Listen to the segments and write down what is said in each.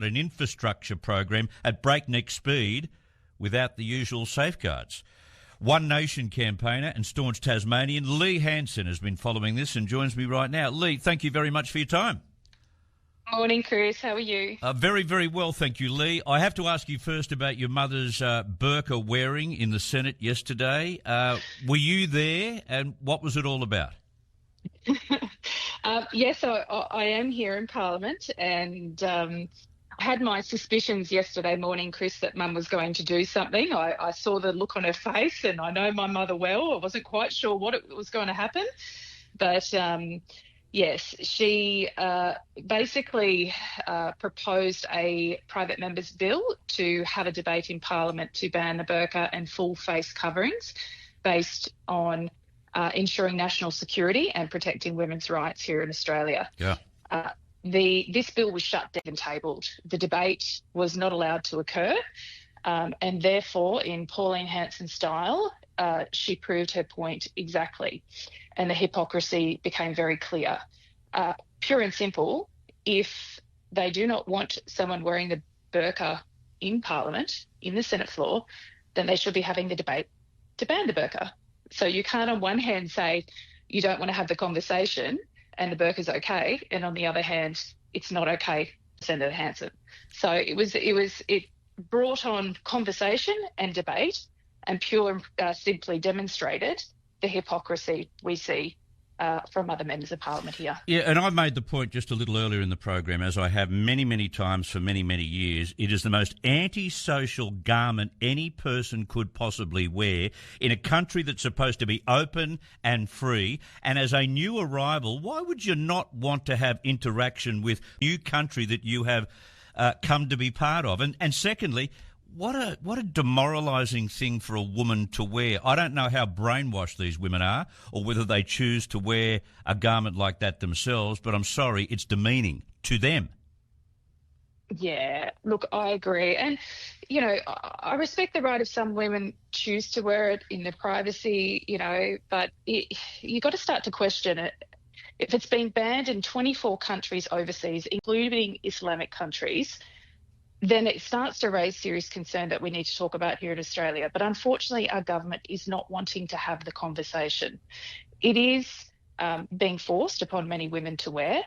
an infrastructure program at breakneck speed without the usual safeguards. One Nation campaigner and staunch Tasmanian Lee Hanson has been following this and joins me right now. Lee, thank you very much for your time. Morning, Chris. How are you? Very, very well, thank you, Lee. I have to ask you first about your mother's burqa wearing in the Senate yesterday. Were you there, and what was it all about? Yes, I am here in Parliament, and I had my suspicions yesterday morning, Chris, that Mum was going to do something. I saw the look on her face, and I know my mother well. I wasn't quite sure what was going to happen, but yes, she basically proposed a private member's bill to have a debate in Parliament to ban the burqa and full face coverings based on ensuring national security and protecting women's rights here in Australia. Yeah. This bill was shut down and tabled. The debate was not allowed to occur, and therefore, in Pauline Hanson style, she proved her point exactly, and the hypocrisy became very clear. Pure and simple, if they do not want someone wearing the burqa in Parliament, in the Senate floor, then they should be having the debate to ban the burqa. So you can't on one hand say you don't want to have the conversation and the burqa's okay, and on the other hand, it's not okay, Senator Hanson. So it brought on conversation and debate, and pure and simply demonstrated the hypocrisy we see from other members of Parliament here. Yeah, and I made the point just a little earlier in the program, as I have many, many times for many, many years, it is the most antisocial garment any person could possibly wear in a country that's supposed to be open and free. And as a new arrival, why would you not want to have interaction with a new country that you have come to be part of? And secondly, what a demoralising thing for a woman to wear. I don't know how brainwashed these women are, or whether they choose to wear a garment like that themselves, but I'm sorry, it's demeaning to them. Yeah, look, I agree. And, you know, I respect the right of some women choose to wear it in their privacy, you know, but you got to start to question it. If it's been banned in 24 countries overseas, including Islamic countries, then it starts to raise serious concern that we need to talk about here in Australia. But unfortunately, our government is not wanting to have the conversation. It is being forced upon many women to wear.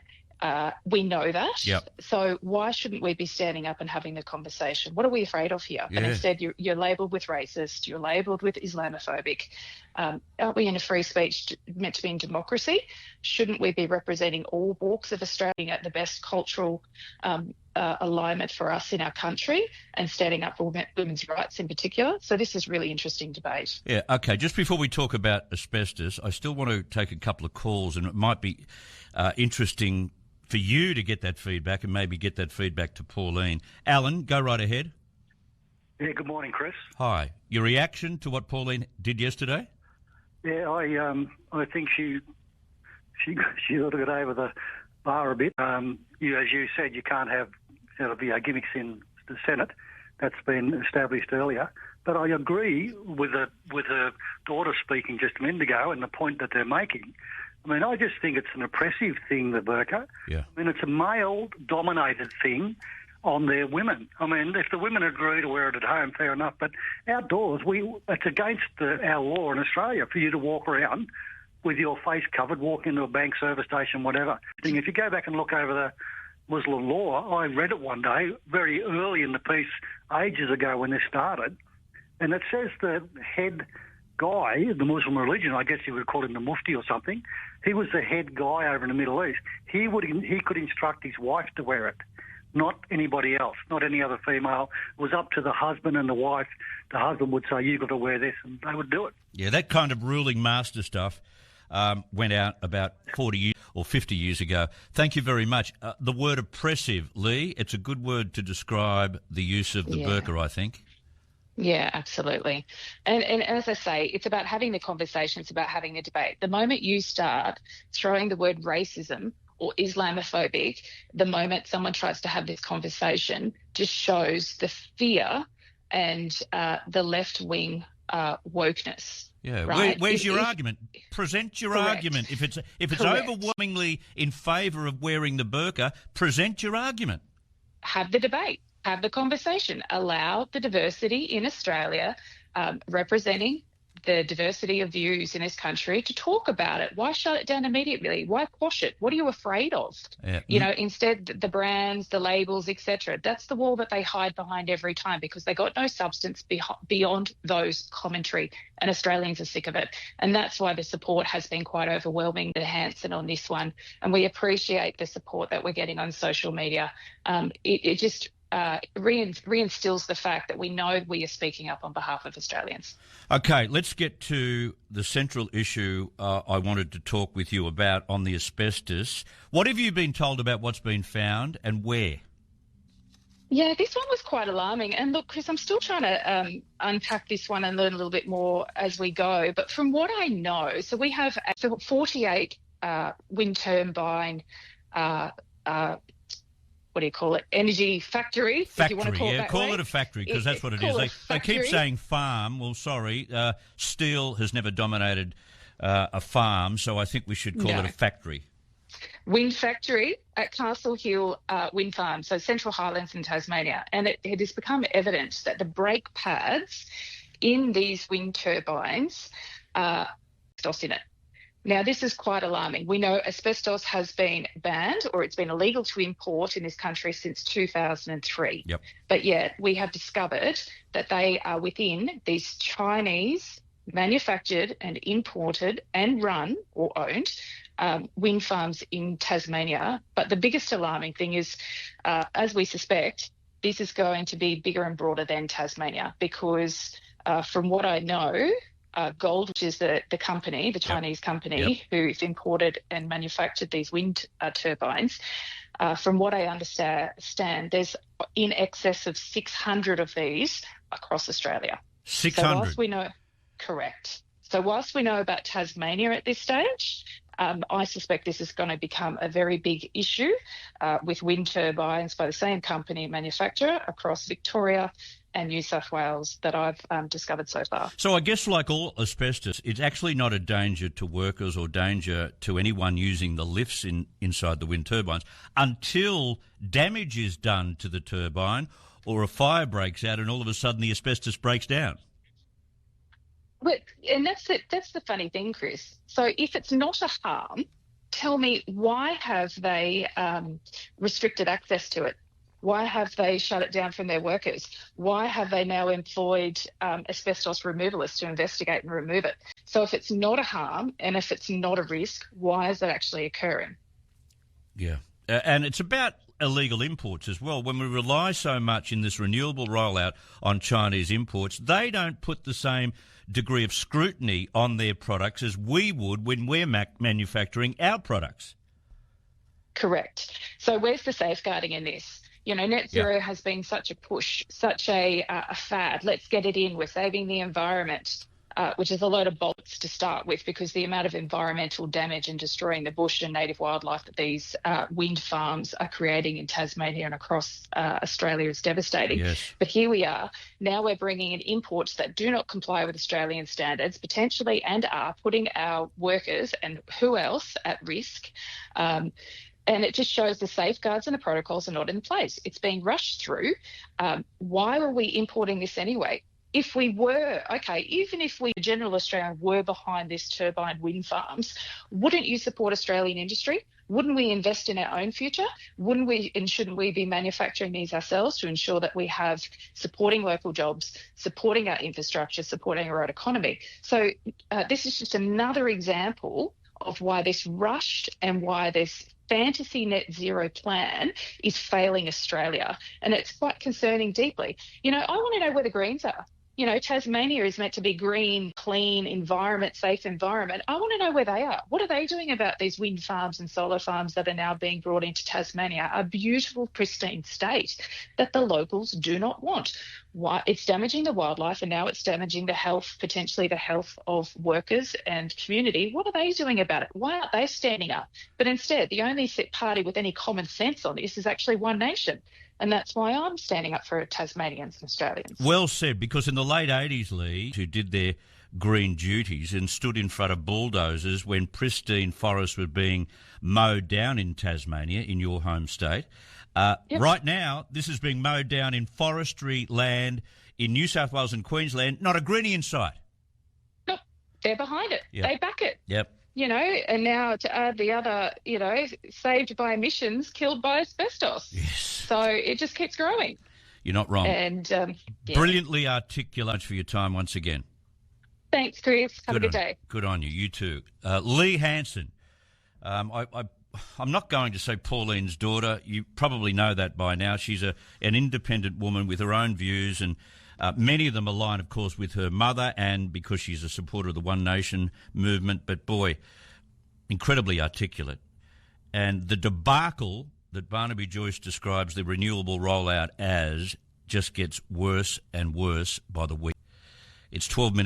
We know that. Yep. So why shouldn't we be standing up and having the conversation? What are we afraid of here? Yeah. And instead, you're labelled with racist, you're labelled with Islamophobic. Aren't we in a free speech meant to be in democracy? Shouldn't we be representing all walks of Australia at the best cultural alignment for us in our country and standing up for women's rights in particular? So this is really interesting debate. Yeah, okay. Just before we talk about asbestos, I still want to take a couple of calls, and it might be interesting for you to get that feedback and maybe get that feedback to Pauline. Alan, go right ahead. Yeah, good morning, Chris. Hi. Your reaction to what Pauline did yesterday? Yeah, I think she ought to get over the bar a bit. As you said, you can't have gimmicks in the Senate. That's been established earlier. But I agree with her daughter speaking just a minute ago and the point that they're making. I mean, I just think it's an oppressive thing, the burqa. Yeah. I mean, it's a male-dominated thing on their women. I mean, if the women agree to wear it at home, fair enough. But outdoors, it's against our law in Australia for you to walk around with your face covered, walk into a bank, service station, whatever. If you go back and look over the Muslim law, I read it one day, very early in the piece, ages ago when this started, and it says the head guy, the Muslim religion, I guess you would call him the mufti or something, he was the head guy over in the Middle East. He could instruct his wife to wear it, not anybody else, not any other female. It was up to the husband and the wife. The husband would say, you've got to wear this, and they would do it. Yeah, that kind of ruling master stuff went out about 40 years or 50 years ago. Thank you very much. The word oppressive, Lee, it's a good word to describe the use of the burqa, I think. Yeah, absolutely. And as I say, it's about having the conversation, it's about having the debate. The moment you start throwing the word racism or Islamophobic, the moment someone tries to have this conversation, just shows the fear and the left-wing wokeness. Yeah, right? Where's your argument? Present your argument. If it's overwhelmingly in favour of wearing the burqa, present your argument. have the debate, have the conversation, allow the diversity in Australia, representing the diversity of views in this country, to talk about it. Why shut it down immediately? Why quash it? What are you afraid of? Yeah. Instead, the brands, the labels, etc. That's the wall that they hide behind every time, because they got no substance beyond those commentary, and Australians are sick of it. And that's why the support has been quite overwhelming to Hanson on this one. And we appreciate the support that we're getting on social media. It just reinstills the fact that we know we are speaking up on behalf of Australians. Okay, let's get to the central issue I wanted to talk with you about on the asbestos. What have you been told about what's been found and where? Yeah, this one was quite alarming. And look, Chris, I'm still trying to unpack this one and learn a little bit more as we go. But from what I know, so we have 48 wind turbine what do you call it? Energy factories. Factory, if you want to call it that call way. it a factory, because that's what it is. They keep saying farm. Well, sorry, steel has never dominated a farm, so I think we should call it a factory. Wind factory at Castle Hill Wind Farm, so Central Highlands in Tasmania. And it has become evident that the brake pads in these wind turbines are asbestos in it. Now, this is quite alarming. We know asbestos has been banned, or it's been illegal to import in this country since 2003. Yep. But yet we have discovered that they are within these Chinese manufactured and imported and run or owned wind farms in Tasmania. But the biggest alarming thing is, as we suspect, this is going to be bigger and broader than Tasmania, because from what I know, Gold, which is the company, the Chinese company who's imported and manufactured these wind turbines, from what I understand, there's in excess of 600 of these across Australia. 600? So whilst we know, correct. So whilst we know about Tasmania at this stage, I suspect this is going to become a very big issue with wind turbines by the same company manufacturer across Victoria and New South Wales that I've discovered so far. So I guess, like all asbestos, it's actually not a danger to workers or danger to anyone using the lifts inside the wind turbines until damage is done to the turbine or a fire breaks out and all of a sudden the asbestos breaks down. And that's the funny thing, Chris. So if it's not a harm, tell me, why have they restricted access to it? Why have they shut it down from their workers? Why have they now employed asbestos removalists to investigate and remove it? So if it's not a harm and if it's not a risk, why is it actually occurring? Yeah. And it's about illegal imports as well. When we rely so much in this renewable rollout on Chinese imports, they don't put the same degree of scrutiny on their products as we would when we're manufacturing our products. Correct. So where's the safeguarding in this? Net zero has been such a push, such a fad. Let's get it in. We're saving the environment, which is a load of bollocks to start with, because the amount of environmental damage and destroying the bush and native wildlife that these wind farms are creating in Tasmania and across Australia is devastating. Yes. But here we are. Now we're bringing in imports that do not comply with Australian standards, potentially, and are putting our workers and who else at risk. And it just shows the safeguards and the protocols are not in place. It's being rushed through. Why were we importing this anyway? If we were, even if we, general Australian, were behind this turbine wind farms, wouldn't you support Australian industry? Wouldn't we invest in our own future? Wouldn't we and shouldn't we be manufacturing these ourselves to ensure that we have supporting local jobs, supporting our infrastructure, supporting our own economy? So this is just another example of why this rushed and why this fantasy net zero plan is failing Australia. And it's quite concerning deeply. I want to know where the Greens are. Tasmania is meant to be green, clean environment, safe environment. I want to know where they are. What are they doing about these wind farms and solar farms that are now being brought into Tasmania, a beautiful, pristine state that the locals do not want? Why? It's damaging the wildlife, and now it's damaging the health, potentially the health of workers and community. What are they doing about it? Why aren't they standing up? But instead, the only party with any common sense on this is actually One Nation. And that's why I'm standing up for Tasmanians and Australians. Well said, because in the late 80s, Lee, who did their green duties and stood in front of bulldozers when pristine forests were being mowed down in Tasmania, in your home state, Right now, this is being mowed down in forestry land in New South Wales and Queensland. Not a greenie in sight. No, they're behind it. Yep. They back it. Yep. You know, and now to add the other, you know, saved by emissions, killed by asbestos. Yes. So it just keeps growing. You're not wrong. And brilliantly articulate for your time once again. Thanks, Chris. Have a good day. Good on you. You too. Lee Hanson. I'm not going to say Pauline's daughter. You probably know that by now. She's an independent woman with her own views, and many of them align, of course, with her mother, and because she's a supporter of the One Nation movement. But boy, incredibly articulate. And the debacle that Barnaby Joyce describes the renewable rollout as just gets worse and worse by the week. It's 12 minutes.